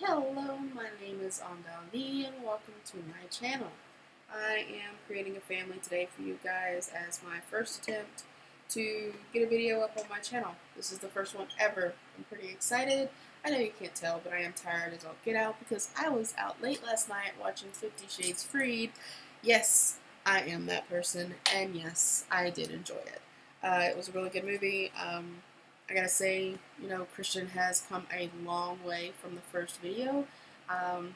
Hello, my name is Andali and welcome to my channel. I am creating a family today for you guys as my first attempt to get a video up on my channel. This is the first one ever. I'm pretty excited. I know you can't tell, but I am tired as all get out because I was out late last night watching 50 Shades Freed. Yes, I am that person, and yes, I did enjoy it. It was a really good movie. I gotta say, Christian has come a long way from the first video. Um,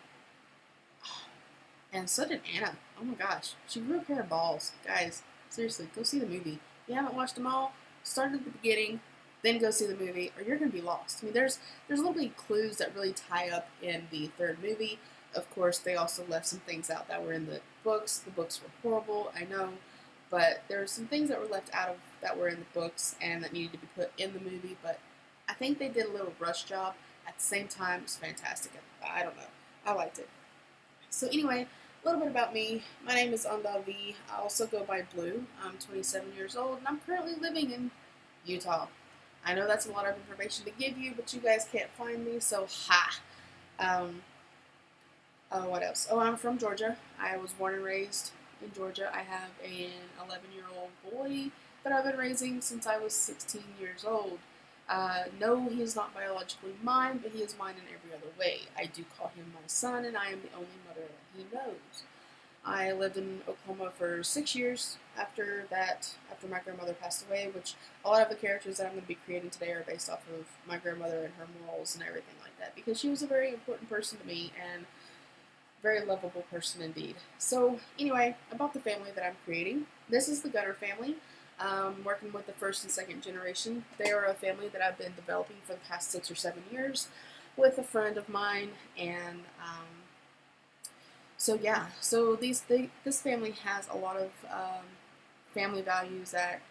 and so did Anna. Oh my gosh. She grew a pair of balls. Guys, seriously, go see the movie. If you haven't watched them all, start at the beginning, then go see the movie, or you're gonna be lost. I mean, there's little bit clues that really tie up in the third movie. Of course, they also left some things out that were in the books. The books were horrible, I know, but there were some things that were left out of that were in the books and that needed to be put in the movie. But I think they did a little rush job. At the same time, it was fantastic. I don't know. I liked it. So anyway, a little bit about me. My name is Andal V. I also go by Blue. I'm 27 years old, and I'm currently living in Utah. I know that's a lot of information to give you, but you guys can't find me, so ha. Um, what else? Oh, I'm from Georgia. I was born and raised in Georgia. I have an 11-year-old boy that I've been raising since I was 16 years old. No, he is not biologically mine, but he is mine in every other way. I do call him my son, and I am the only mother that he knows. I lived in Oklahoma for 6 years after my grandmother passed away, which a lot of the characters that I'm going to be creating today are based off of my grandmother and her morals and everything like that, because she was a very important person to me and very lovable person indeed. So anyway, about the family that I'm creating, this is the Gunner family. Working with the first and second generation. They are a family that I've been developing for the past 6 or 7 years with a friend of mine, and so yeah. So this family has a lot of family values that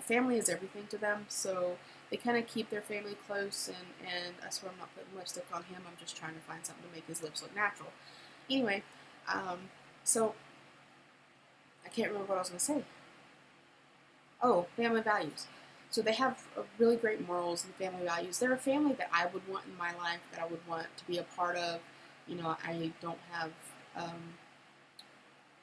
family is everything to them. So they kind of keep their family close, and I swear I'm not putting lipstick on him. I'm just trying to find something to make his lips look natural. Anyway, um, so I can't remember what I was going to say. Oh, family values. So they have really great morals and family values. They're a family that I would want in my life, that I would want to be a part of. I don't have,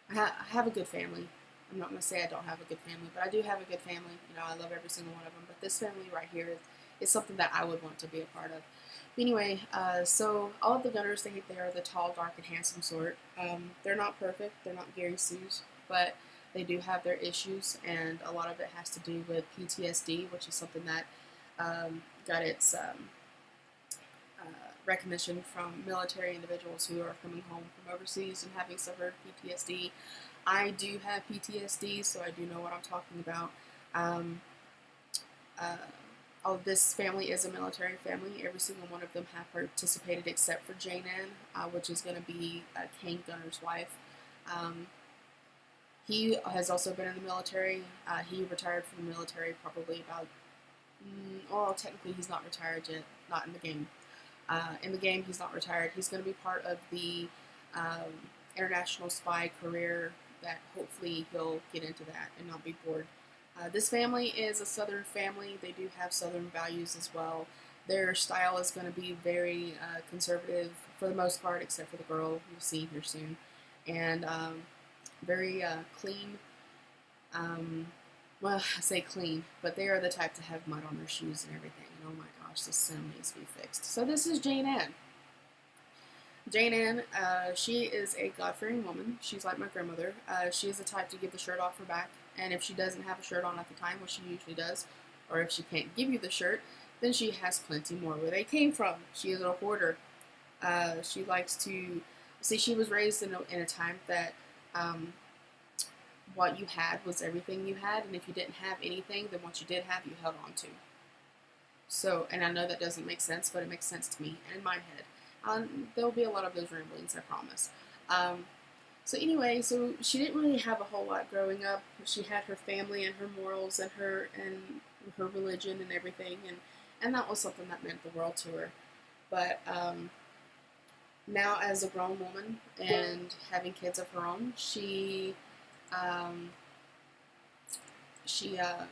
I have a good family. I'm not going to say I don't have a good family, but I do have a good family. I love every single one of them. But this family right here is something that I would want to be a part of. Anyway, so all of the Gunners, they are the tall, dark, and handsome sort. They're not perfect. They're not Gary Sue's, but they do have their issues, and a lot of it has to do with PTSD, which is something that got its recognition from military individuals who are coming home from overseas and having suffered PTSD. I do have PTSD, so I do know what I'm talking about. Um, uh, all this family is a military family. Every single one of them have participated except for Jane Ann, which is going to be Kane Gunner's wife. Um, he has also been in the military. He retired from the military probably about, well, technically he's not retired yet, not in the game. In the game, he's not retired. He's going to be part of the international spy career that hopefully he'll get into that and not be bored. This family is a Southern family. They do have Southern values as well. Their style is going to be very conservative for the most part, except for the girl you'll see here soon, and very clean. Well, I say clean, but they are the type to have mud on their shoes and everything. And oh my gosh, this sin needs to be fixed. So this is Jane Ann. Jane Ann, she is a God-fearing woman. She's like my grandmother. She is the type to give the shirt off her back, and if she doesn't have a shirt on at the time, which she usually does, or if she can't give you the shirt, then she has plenty more where they came from. She is a hoarder. She likes to see. She was raised in a time that what you had was everything you had, and if you didn't have anything, then what you did have, you held on to. So, and I know that doesn't make sense, but it makes sense to me and in my head. There'll be a lot of those ramblings, I promise. Um, so anyway, so she didn't really have a whole lot growing up. She had her family and her morals and her religion and everything, and that was something that meant the world to her. But now, as a grown woman and having kids of her own, um, she oh,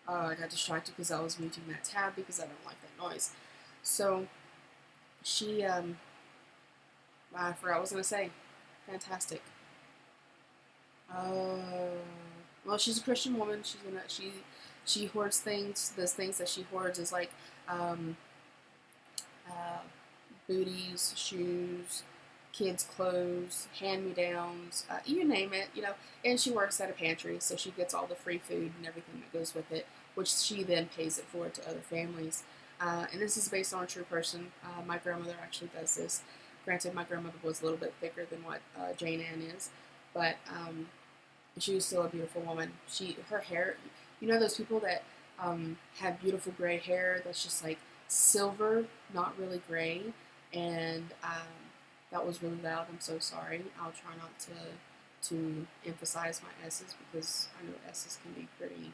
I got distracted because I was muting that tab because I don't like that noise. So she I forgot what I was gonna say. Fantastic. Uh, well, she's a Christian woman. She hoards things. Those things that she hoards is like um, uh, booties, shoes, kids' clothes, hand-me-downs, you name it, And she works at a pantry, so she gets all the free food and everything that goes with it, which she then pays it forward to other families. And this is based on a true person. My grandmother actually does this. Granted, my grandmother was a little bit thicker than what Jane Ann is, but she was still a beautiful woman. Her hair, those people that have beautiful gray hair that's just like silver, not really gray, and that was really loud. I'm so sorry. I'll try not to emphasize my S's because I know S's can be pretty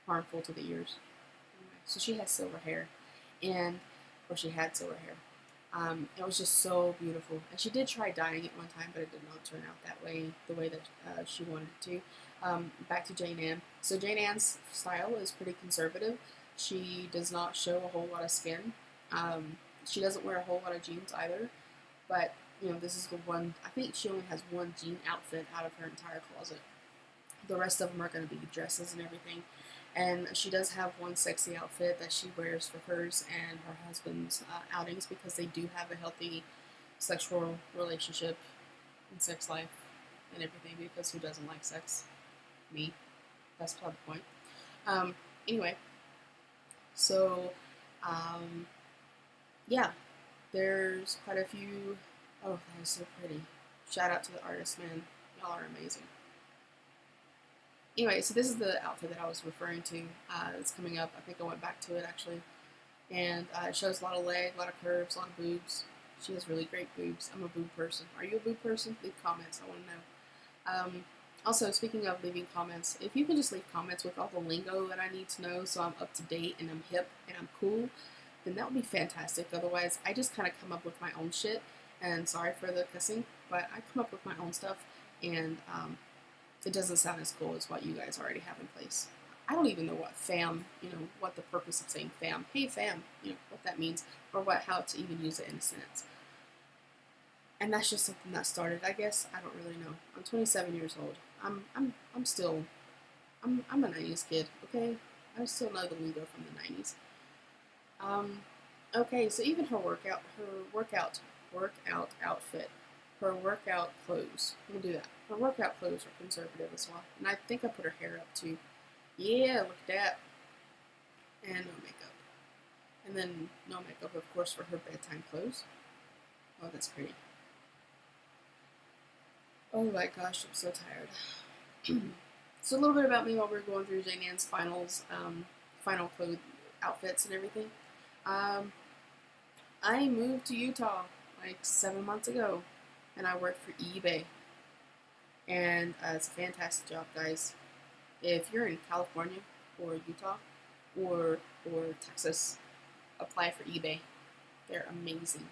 harmful to the ears. Anyway, so she has silver hair, or she had silver hair. It was just so beautiful, and she did try dyeing it one time, but it did not turn out that way, the way that she wanted it to. Back to Jane Ann. So Jane Ann's style is pretty conservative. She does not show a whole lot of skin. She doesn't wear a whole lot of jeans either, but this is the one. I think she only has one jean outfit out of her entire closet. The rest of them are going to be dresses and everything. And she does have one sexy outfit that she wears for hers and her husband's outings because they do have a healthy sexual relationship and sex life and everything, because who doesn't like sex? Me. That's probably the point. Anyway, so, yeah, there's quite a few. Oh, that is so pretty. Shout out to the artist, man. Y'all are amazing. Anyway, so this is the outfit that I was referring to. It's coming up. I think I went back to it actually. And it shows a lot of leg, a lot of curves, a lot of boobs. She has really great boobs. I'm a boob person. Are you a boob person? Leave comments. I want to know. Also, speaking of leaving comments, if you can just leave comments with all the lingo that I need to know so I'm up to date and I'm hip and I'm cool, then that would be fantastic. Otherwise, I just kind of come up with my own shit. And sorry for the cussing, but I come up with my own stuff. And it doesn't sound as cool as what you guys already have in place. I don't even know what fam, what the purpose of saying fam, hey fam, what that means, or how to even use it in a sentence. And that's just something that started, I guess. I don't really know. I'm 27 years old. I'm still, I'm a 90s kid, okay? I still know the lingo from the 90s. Okay, so even her workout outfit, her workout clothes. We'll do that. Her workout clothes are conservative as well. And I think I put her hair up too. Yeah, look at that. And no makeup. And then no makeup, of course, for her bedtime clothes. Oh, that's pretty. Oh my gosh, I'm so tired. So a little bit about me while we're going through Jane Ann's final clothes outfits and everything. I moved to Utah like 7 months ago, and I work for eBay. And it's a fantastic job, guys. If you're in California or Utah or Texas, apply for eBay. They're amazing.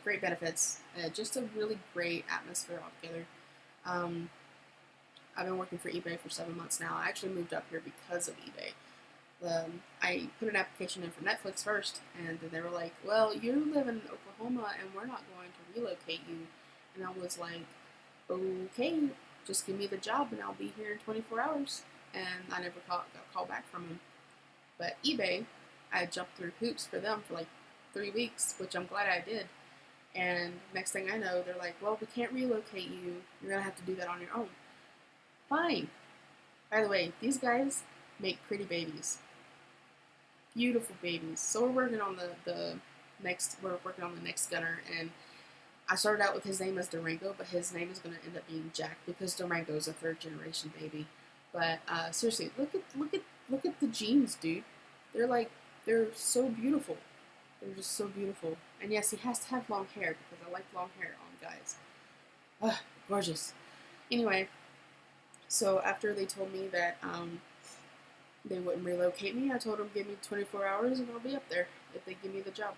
Great benefits. Just a really great atmosphere altogether. I've been working for eBay for 7 months now. I actually moved up here because of eBay. I put an application in for Netflix first, and then they were like, well, you live in Oklahoma, and we're not going to relocate you. And I was like, okay, just give me the job, and I'll be here in 24 hours. And I never got called back from them. But eBay, I jumped through hoops for them for like 3 weeks, which I'm glad I did. And next thing I know, they're like, well, we can't relocate you. You're going to have to do that on your own. Fine. By the way, these guys make pretty babies. Beautiful babies. So we're working on the next gunner, and I started out with his name as Durango, but his name is going to end up being Jack because Durango is a 3rd generation baby. But seriously, look at the genes, dude. They're so beautiful. They're just so beautiful. And yes, he has to have long hair because I like long hair on guys. Ugh, gorgeous. Anyway, so after they told me that they wouldn't relocate me, I told them give me 24 hours and I'll be up there if they give me the job.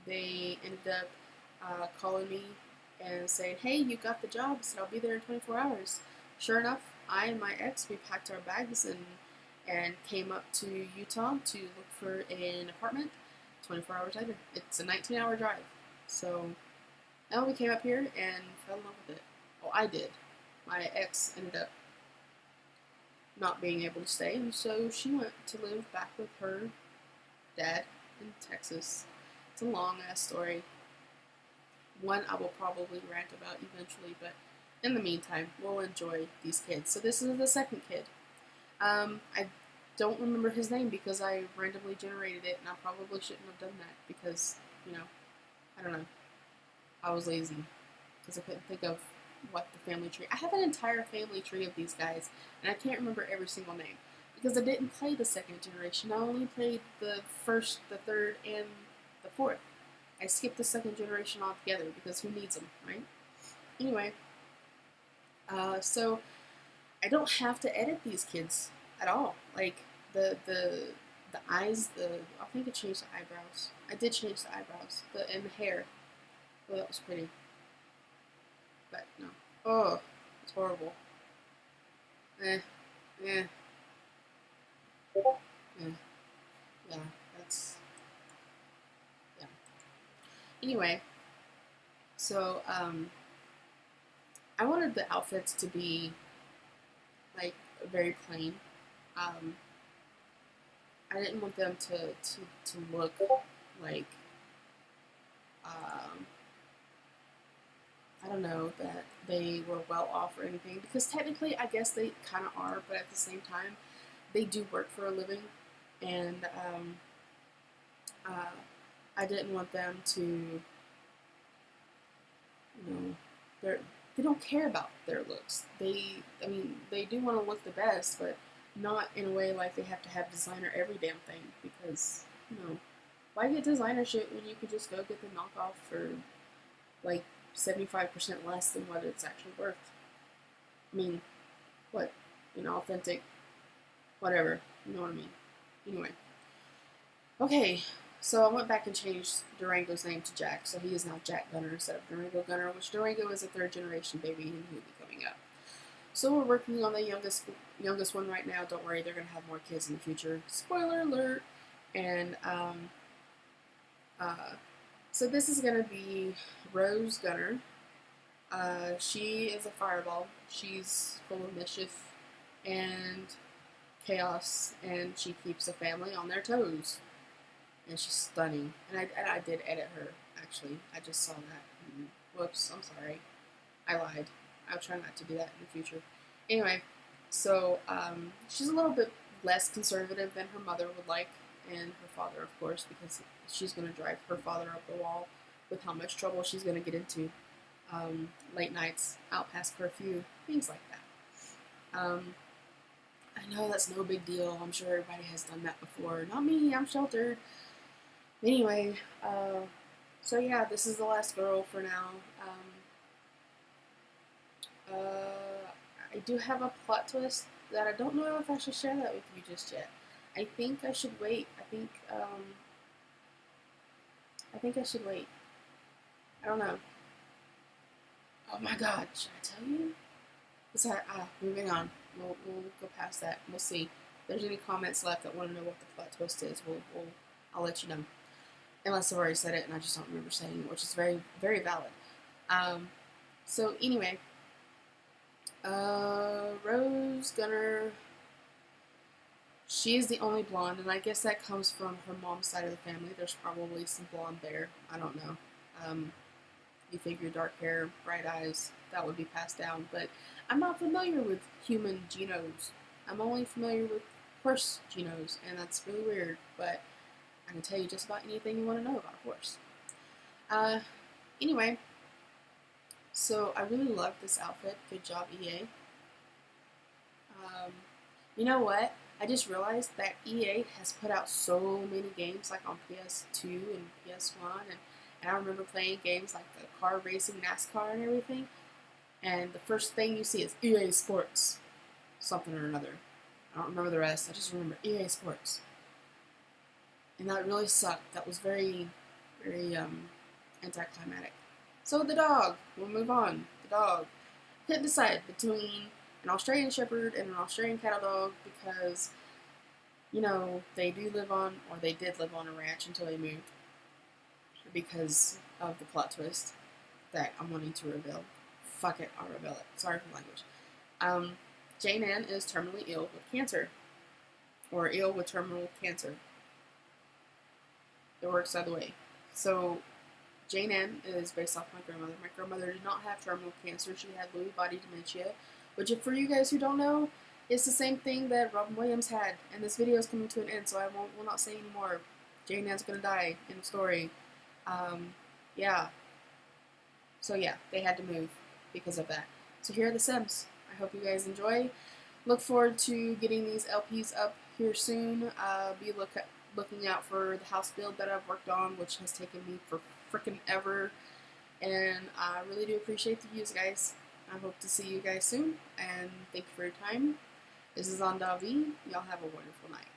They ended up calling me and saying, hey, you got the job. I said, I'll be there in 24 hours. Sure enough, I and my ex, we packed our bags and came up to Utah to look for an apartment. 24 hours later. It's a 19-hour drive. So now we came up here and fell in love with it. Well, I did. My ex ended up not being able to stay, and so she went to live back with her dad in Texas. It's a long ass story. One I will probably rant about eventually, but in the meantime, we'll enjoy these kids. So this is the second kid. I don't remember his name because I randomly generated it, and I probably shouldn't have done that because, you know, I don't know. I was lazy because I couldn't think of what the family tree. I have an entire family tree of these guys, and I can't remember every single name because I didn't play the second generation. I only played the first, the third, and the fourth. I skipped the second generation altogether because who needs them, right? Anyway, so I don't have to edit these kids at all. Like the eyes, I think I changed the eyebrows. I did change the eyebrows, and the hair. Oh, that was pretty. But no. Oh, it's horrible. Eh, eh, eh. Yeah, that's yeah. Anyway, so I wanted the outfits to be like very plain. Um, I didn't want them to look like um, I don't know that they were well off or anything because technically I guess they kind of are, but at the same time they do work for a living, and uh, I didn't want them to, they're they don't care about their looks. I mean, they do want to look the best, but not in a way like they have to have designer every damn thing because why get designer shit when you could just go get the knockoff for like 75% less than what it's actually worth? I mean, what? Authentic, whatever. You know what I mean? Anyway. Okay, so I went back and changed Durango's name to Jack, so he is now Jack Gunner instead of Durango Gunner, which Durango is a third generation baby and he'll be coming up. So we're working on the youngest one right now. Don't worry, they're gonna have more kids in the future. Spoiler alert! And so this is gonna be Rose Gunner. She is a fireball. She's full of mischief and chaos, and she keeps the family on their toes. And she's stunning. And I did edit her, actually. I just saw that. Whoops, I'm sorry. I lied. I'll try not to do that in the future. Anyway, so she's a little bit less conservative than her mother would like, and her father, of course, because she's going to drive her father up the wall with how much trouble she's going to get into. Late nights, out past curfew, things like that. I know that's no big deal. I'm sure everybody has done that before. Not me, I'm sheltered. Anyway, so yeah, this is the last girl for now. I do have a plot twist that I don't know if I should share that with you just yet. I think I should wait. I think I should wait. I don't know. Oh my god, should I tell you? Sorry, moving on. We'll go past that. We'll see. If there's any comments left that want to know what the plot twist is, I'll let you know. Unless I've already said it and I just don't remember saying it, which is very, very valid. So anyway, Rose Gunner, she is the only blonde, and I guess that comes from her mom's side of the family. There's probably some blonde there. I don't know. You figure dark hair, bright eyes, that would be passed down. But I'm not familiar with human genomes. I'm only familiar with horse genomes, and that's really weird, but I can tell you just about anything you want to know about a horse. Anyway, so I really love this outfit. Good job, EA. You know what? I just realized that EA has put out so many games like on PS2 and PS1, and I remember playing games like the car racing NASCAR and everything, and the first thing you see is EA Sports, something or another. I don't remember the rest, I just remember EA Sports. And that really sucked. That was very, very anticlimactic. So the dog, we'll move on. The dog. Couldn't decide between an Australian Shepherd and an Australian Cattle Dog because they do live on, or they did live on a ranch until they moved because of the plot twist that I'm wanting to reveal. Fuck it, I'll reveal it. Sorry for the language. Um, Jane Ann is terminally ill with cancer, or ill with terminal cancer. It works either way. So, Jane Ann is based off my grandmother. My grandmother did not have terminal cancer. She had Lewy body dementia, which, for you guys who don't know, is the same thing that Robin Williams had. And this video is coming to an end, so I will not say anymore. Jane Ann's gonna die in the story. Yeah. So yeah, they had to move because of that. So here are the Sims. I hope you guys enjoy. Look forward to getting these LPs up here soon. Be looking out for the house build that I've worked on, which has taken me for freaking ever. And I really do appreciate the views, guys. I hope to see you guys soon. And thank you for your time. This is Andavi. Y'all have a wonderful night.